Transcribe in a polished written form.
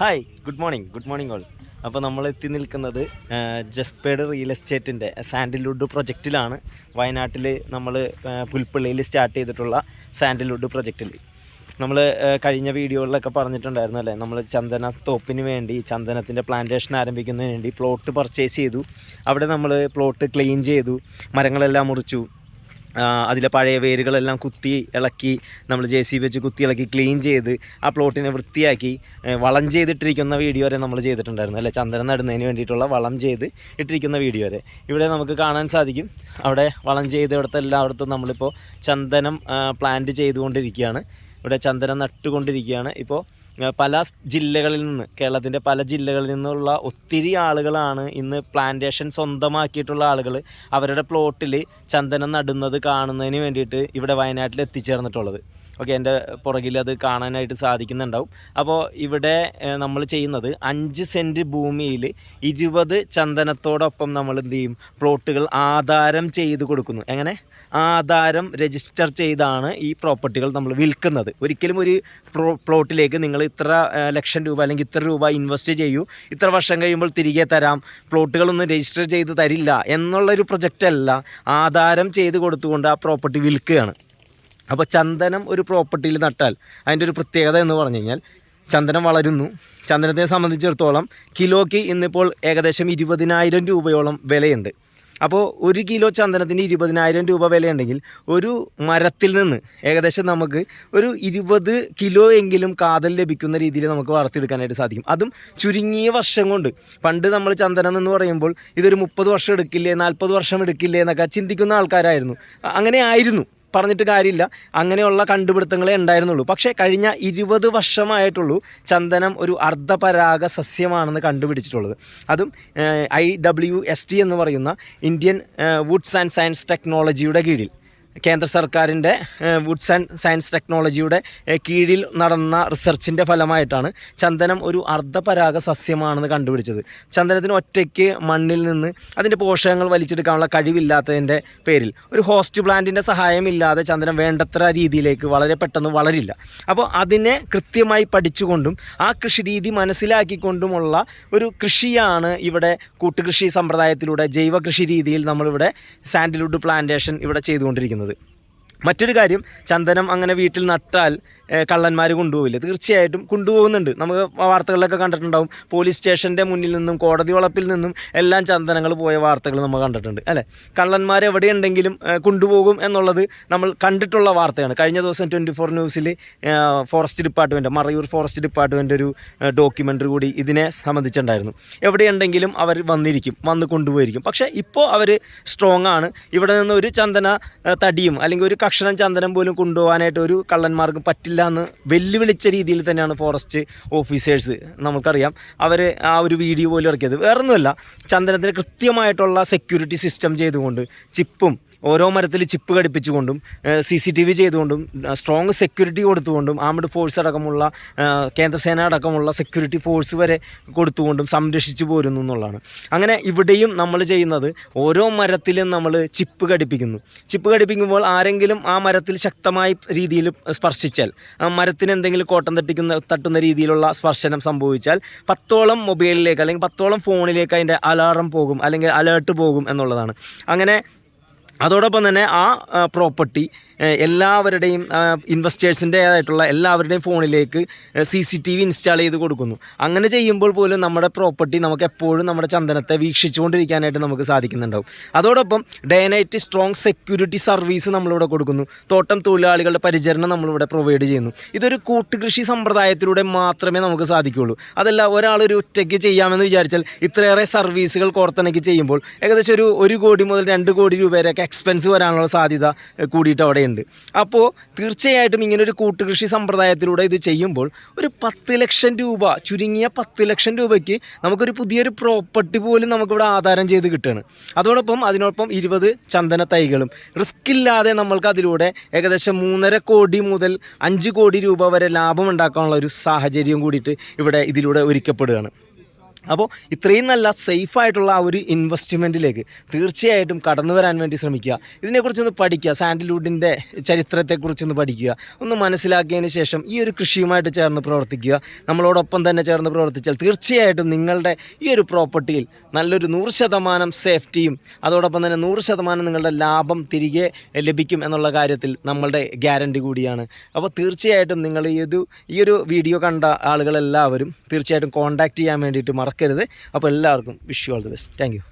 Hi good morning all. അപ്പോൾ നമ്മൾ എത്തി നിൽക്കുന്നത് ജസ്പേഡ് റിയൽ എസ്റ്റേറ്റിൻ്റെ സാൻഡിൽവുഡ് പ്രൊജക്റ്റിലാണ്. വയനാട്ടിൽ നമ്മൾ പുൽപ്പള്ളിയിൽ സ്റ്റാർട്ട് ചെയ്തിട്ടുള്ള സാൻഡിൽവുഡ് പ്രൊജക്റ്റിൽ നമ്മൾ കഴിഞ്ഞ വീഡിയോകളിലൊക്കെ പറഞ്ഞിട്ടുണ്ടായിരുന്നു അല്ലേ, നമ്മൾ ചന്ദന തോപ്പിന് വേണ്ടി ചന്ദനത്തിൻ്റെ പ്ലാന്റേഷൻ ആരംഭിക്കുന്നതിന് വേണ്ടി പ്ലോട്ട് പർച്ചേസ് ചെയ്തു. അവിടെ നമ്മൾ പ്ലോട്ട് ക്ലീൻ ചെയ്തു, മരങ്ങളെല്ലാം മുറിച്ചു, അതിലെ പഴയ വേരുകളെല്ലാം കുത്തി ഇളക്കി നമ്മൾ JCB വെച്ച് കുത്തി ഇളക്കി ക്ലീൻ ചെയ്ത് ആ പ്ലോട്ടിനെ വൃത്തിയാക്കി വളം ചെയ്തിട്ടിരിക്കുന്ന വീഡിയോ വരെ നമ്മൾ ചെയ്തിട്ടുണ്ടായിരുന്നു അല്ലേ. ചന്ദനം നടുന്നതിന് വേണ്ടിയിട്ടുള്ള വളം ചെയ്ത് ഇട്ടിരിക്കുന്ന വീഡിയോ വരെ ഇവിടെ നമുക്ക് കാണാൻ സാധിക്കും. അവിടെ വളം ചെയ്തിടത്ത് എല്ലായിടത്തും നമ്മളിപ്പോൾ ചന്ദനം പ്ലാന്റ് ചെയ്തുകൊണ്ടിരിക്കുകയാണ്. ഇവിടെ ചന്ദനം നട്ടുകൊണ്ടിരിക്കുകയാണ്. ഇപ്പോൾ പല ജില്ലകളിൽ നിന്ന്, കേരളത്തിൻ്റെ പല ജില്ലകളിൽ നിന്നുള്ള ഒത്തിരി ആളുകളാണ് ഇന്ന് പ്ലാന്റേഷൻ സ്വന്തമാക്കിയിട്ടുള്ള ആളുകൾ അവരുടെ പ്ലോട്ടിൽ ചന്ദനം നടുന്നത് കാണുന്നതിന് വേണ്ടിയിട്ട് ഇവിടെ വയനാട്ടിൽ എത്തിച്ചേർന്നിട്ടുള്ളത്. ഓക്കെ, എൻ്റെ പുറകിൽ അത് കാണാനായിട്ട് സാധിക്കുന്നുണ്ടാവും. അപ്പോൾ ഇവിടെ നമ്മൾ ചെയ്യുന്നത് 5 സെൻറ്റ് ഭൂമിയിൽ 20 ചന്ദനത്തോടൊപ്പം നമ്മൾ എന്ത് ചെയ്യും, പ്ലോട്ടുകൾ ആധാരം ചെയ്ത് കൊടുക്കുന്നു. എങ്ങനെ ആധാരം രജിസ്റ്റർ ചെയ്താണ് ഈ പ്രോപ്പർട്ടികൾ നമ്മൾ വിൽക്കുന്നത്. ഒരിക്കലും ഒരു പ്ലോട്ടിലേക്ക് നിങ്ങൾ ഇത്ര ലക്ഷം രൂപ അല്ലെങ്കിൽ ഇത്ര രൂപ ഇൻവെസ്റ്റ് ചെയ്യൂ, ഇത്ര വർഷം കഴിയുമ്പോൾ തിരികെ തരാം, പ്ലോട്ടുകളൊന്നും രജിസ്റ്റർ ചെയ്ത് തരില്ല എന്നുള്ളൊരു പ്രൊജക്റ്റല്ല. ആധാരം ചെയ്ത് കൊടുത്തുകൊണ്ട് ആ പ്രോപ്പർട്ടി വിൽക്കുകയാണ്. അപ്പോൾ ചന്ദനം ഒരു പ്രോപ്പർട്ടിയിൽ നട്ടാൽ അതിൻ്റെ ഒരു പ്രത്യേകത എന്ന് പറഞ്ഞു കഴിഞ്ഞാൽ ചന്ദനം വളരുന്നു. ചന്ദനത്തെ സംബന്ധിച്ചിടത്തോളം കിലോയ്ക്ക് ഇന്നിപ്പോൾ ഏകദേശം 20,000 രൂപയോളം വിലയുണ്ട്. അപ്പോൾ 1 കിലോ ചന്ദനത്തിന് 20,000 രൂപ വിലയുണ്ടെങ്കിൽ ഒരു മരത്തിൽ നിന്ന് ഏകദേശം നമുക്ക് ഒരു 20 കിലോ എങ്കിലും കാതൽ ലഭിക്കുന്ന രീതിയിൽ നമുക്ക് വളർത്തിയെടുക്കാനായിട്ട് സാധിക്കും. അതും ചുരുങ്ങിയ വർഷം കൊണ്ട്. പണ്ട് നമ്മൾ ചന്ദനം എന്ന് പറയുമ്പോൾ ഇതൊരു 30 വർഷം എടുക്കില്ലേ, 40 വർഷം എടുക്കില്ലേ എന്നൊക്കെ ചിന്തിക്കുന്ന ആൾക്കാരായിരുന്നു. അങ്ങനെ ആയിരുന്നു, പറഞ്ഞിട്ട് കാര്യമില്ല. അങ്ങനെയുള്ള കണ്ടുപിടുത്തങ്ങളെ ഉണ്ടായിരുന്നുള്ളൂ. പക്ഷേ കഴിഞ്ഞ 20 വർഷമായിട്ടുള്ളൂ ചന്ദനം ഒരു അർദ്ധപരാഗ സസ്യമാണെന്ന് കണ്ടുപിടിച്ചിട്ടുള്ളത്. അതും IWST എന്ന് പറയുന്ന ഇന്ത്യൻ വുഡ്സ് ആൻഡ് സയൻസ് ടെക്നോളജിയുടെ കീഴിൽ, കേന്ദ്ര സർക്കാരിൻ്റെ വുഡ്സ് ആൻഡ് സയൻസ് ടെക്നോളജിയുടെ കീഴിൽ നടന്ന റിസർച്ചിൻ്റെ ഫലമായിട്ടാണ് ചന്ദനം ഒരു അർദ്ധപരാഗ സസ്യമാണെന്ന് കണ്ടുപിടിച്ചത്. ചന്ദനത്തിന് ഒറ്റയ്ക്ക് മണ്ണിൽ നിന്ന് അതിൻ്റെ പോഷകങ്ങൾ വലിച്ചെടുക്കാനുള്ള കഴിവില്ലാത്തതിൻ്റെ പേരിൽ ഒരു ഹോസ്റ്റ് പ്ലാന്റിൻ്റെ സഹായമില്ലാതെ ചന്ദനം വേണ്ടത്ര രീതിയിലേക്ക് വളരെ പെട്ടെന്ന് വളരില്ല. അപ്പോൾ അതിനെ കൃത്യമായി പഠിച്ചുകൊണ്ടും ആ കൃഷി രീതി മനസ്സിലാക്കിക്കൊണ്ടുമുള്ള ഒരു കൃഷിയാണ് ഇവിടെ കൂട്ടുകൃഷി സമ്പ്രദായത്തിലൂടെ ജൈവ കൃഷി രീതിയിൽ നമ്മളിവിടെ സാൻഡിൽവുഡ് പ്ലാന്റേഷൻ ഇവിടെ ചെയ്തുകൊണ്ടിരിക്കുന്നത്. മറ്റൊരു കാര്യം, ചന്ദനം അങ്ങനെ വീട്ടിൽ നട്ടാൽ കള്ളന്മാർ കൊണ്ടുപോകില്ല. തീർച്ചയായിട്ടും കൊണ്ടുപോകുന്നുണ്ട്. നമുക്ക് വാർത്തകളിലൊക്കെ കണ്ടിട്ടുണ്ടാവും. പോലീസ് സ്റ്റേഷൻ്റെ മുന്നിൽ നിന്നും കോടതി വളപ്പിൽ നിന്നും എല്ലാം ചന്ദനങ്ങൾ പോയ വാർത്തകൾ നമ്മൾ കണ്ടിട്ടുണ്ട് അല്ലേ. കള്ളന്മാർ എവിടെയുണ്ടെങ്കിലും കൊണ്ടുപോകും എന്നുള്ളത് നമ്മൾ കണ്ടിട്ടുള്ള വാർത്തയാണ്. കഴിഞ്ഞ ദിവസം 24 ന്യൂസിൽ forest department, Marayoor forest department ഒരു ഡോക്യുമെൻ്ററി കൂടി ഇതിനെ സംബന്ധിച്ചുണ്ടായിരുന്നു. എവിടെയുണ്ടെങ്കിലും അവർ വന്ന് കൊണ്ടുപോയിരിക്കും. പക്ഷേ ഇപ്പോൾ അവർ സ്ട്രോങ് ആണ്. ഇവിടെ നിന്ന് ഒരു ചന്ദന തടിയും അല്ലെങ്കിൽ ഒരു കഷണം ചന്ദനം പോലും കൊണ്ടുപോകാനായിട്ട് ഒരു കള്ളന്മാർക്കും പറ്റില്ല എന്ന് വെല്ലുവിളിച്ച രീതിയിൽ തന്നെയാണ് ഫോറസ്റ്റ് ഓഫീസേഴ്സ്, നമുക്കറിയാം, അവർ ആ ഒരു വീഡിയോ പോലും ഇറക്കിയത്. വേറൊന്നുമല്ല, ചന്ദനത്തിന് കൃത്യമായിട്ടുള്ള സെക്യൂരിറ്റി സിസ്റ്റം ചെയ്തുകൊണ്ട്, ചിപ്പും ഓരോ മരത്തിൽ ചിപ്പ് ഘടിപ്പിച്ചുകൊണ്ടും CCTV ചെയ്തുകൊണ്ടും സ്ട്രോങ് സെക്യൂരിറ്റി കൊടുത്തുകൊണ്ടും ആംഡ് ഫോഴ്സ് അടക്കമുള്ള കേന്ദ്രസേന അടക്കമുള്ള സെക്യൂരിറ്റി ഫോഴ്സ് വരെ കൊടുത്തുകൊണ്ടും സംരക്ഷിച്ചു പോരുന്നു എന്നുള്ളതാണ്. അങ്ങനെ ഇവിടെയും നമ്മൾ ചെയ്യുന്നത് ഓരോ മരത്തിലും നമ്മൾ ചിപ്പ് ഘടിപ്പിക്കുന്നു. ചിപ്പ് ഘടിപ്പിക്കുമ്പോൾ ആരെങ്കിലും ആ മരത്തിൽ ശക്തമായ രീതിയിൽ സ്പർശിച്ചാൽ, മരത്തിന് എന്തെങ്കിലും കോട്ടം തട്ടുന്ന രീതിയിലുള്ള സ്പർശനം സംഭവിച്ചാൽ 10ഓളം മൊബൈലിലേക്ക് അല്ലെങ്കിൽ 10ഓളം ഫോണിലേക്ക് അതിൻ്റെ അലാറം പോകും അല്ലെങ്കിൽ അലേർട്ട് പോകും എന്നുള്ളതാണ്. അങ്ങനെ അതോടൊപ്പം തന്നെ ആ പ്രോപ്പർട്ടി എല്ലാവരുടെയും ഇൻവെസ്റ്റേഴ്സിൻ്റെ ആയിട്ടുള്ള എല്ലാവരുടെയും ഫോണിലേക്ക് CCTV ഇൻസ്റ്റാൾ ചെയ്ത് കൊടുക്കുന്നു. അങ്ങനെ ചെയ്യുമ്പോൾ പോലും നമ്മുടെ പ്രോപ്പർട്ടി നമുക്ക് എപ്പോഴും നമ്മുടെ ചന്ദനത്തെ വീക്ഷിച്ചുകൊണ്ടിരിക്കാനായിട്ട് നമുക്ക് സാധിക്കുന്നുണ്ടാവും. അതോടൊപ്പം day night strong security service നമ്മളിവിടെ കൊടുക്കുന്നു. തോട്ടം തൊഴിലാളികളുടെ പരിചരണം നമ്മളിവിടെ പ്രൊവൈഡ് ചെയ്യുന്നു. ഇതൊരു കൂട്ടുകൃഷി സമ്പ്രദായത്തിലൂടെ മാത്രമേ നമുക്ക് സാധിക്കുകയുള്ളൂ. അതല്ല ഒരാളൊരു ഒറ്റയ്ക്ക് ചെയ്യാമെന്ന് വിചാരിച്ചാൽ ഇത്രയേറെ സർവീസുകൾ കോർത്തിണക്കി ചെയ്യുമ്പോൾ ഏകദേശം ഒരു 1 കോടി മുതൽ 2 കോടി രൂപ വരെയൊക്കെ എക്സ്പെൻസ് വരാനുള്ള സാധ്യത കൂടിയിട്ട് അവിടെ ഉണ്ട്. അപ്പോൾ തീർച്ചയായിട്ടും ഇങ്ങനൊരു കൂട്ടുകൃഷി സമ്പ്രദായത്തിലൂടെ ഇത് ചെയ്യുമ്പോൾ ഒരു 10 ലക്ഷം രൂപ, ചുരുങ്ങിയ 10 ലക്ഷം രൂപയ്ക്ക് നമുക്കൊരു പുതിയൊരു പ്രോപ്പർട്ടി പോലും നമുക്കിവിടെ ആധാരം ചെയ്ത് കിട്ടുകയാണ്. അതിനോടൊപ്പം 20 ചന്ദന തൈകളും റിസ്ക് ഇല്ലാതെ നമ്മൾക്ക് അതിലൂടെ ഏകദേശം 3.5 കോടി മുതൽ 5 കോടി രൂപ വരെ ലാഭം ഉണ്ടാക്കാനുള്ള ഒരു സാഹചര്യം കൂടിയിട്ട് ഇതിലൂടെ ഒരുക്കപ്പെടുകയാണ്. അപ്പോൾ ഇത്രയും നല്ല സേഫായിട്ടുള്ള ആ ഒരു ഇൻവെസ്റ്റ്മെൻറ്റിലേക്ക് തീർച്ചയായിട്ടും കടന്നു വരാൻ വേണ്ടി ശ്രമിക്കുക. ഇതിനെക്കുറിച്ചൊന്ന് പഠിക്കുക, സാൻഡൽവുഡിൻ്റെ ചരിത്രത്തെക്കുറിച്ചൊന്ന് പഠിക്കുക, ഒന്ന് മനസ്സിലാക്കിയതിന് ശേഷം ഈ ഒരു കൃഷിയുമായിട്ട് ചേർന്ന് പ്രവർത്തിക്കുക. നമ്മളോടൊപ്പം തന്നെ ചേർന്ന് പ്രവർത്തിച്ചാൽ തീർച്ചയായിട്ടും നിങ്ങളുടെ ഈ ഒരു പ്രോപ്പർട്ടിയിൽ നല്ലൊരു 100% സേഫ്റ്റിയും അതോടൊപ്പം തന്നെ 100% നിങ്ങളുടെ ലാഭം തിരികെ ലഭിക്കും എന്നുള്ള കാര്യത്തിൽ നമ്മളുടെ ഗ്യാരണ്ടി കൂടിയാണ്. അപ്പോൾ തീർച്ചയായിട്ടും നിങ്ങൾ ഈ ഒരു വീഡിയോ കണ്ട ആളുകളെല്ലാവരും തീർച്ചയായിട്ടും കോൺടാക്റ്റ് ചെയ്യാൻ വേണ്ടിയിട്ട് മറക്കരുത്. അപ്പോൾ എല്ലാവർക്കും wish you all the best. Thank you.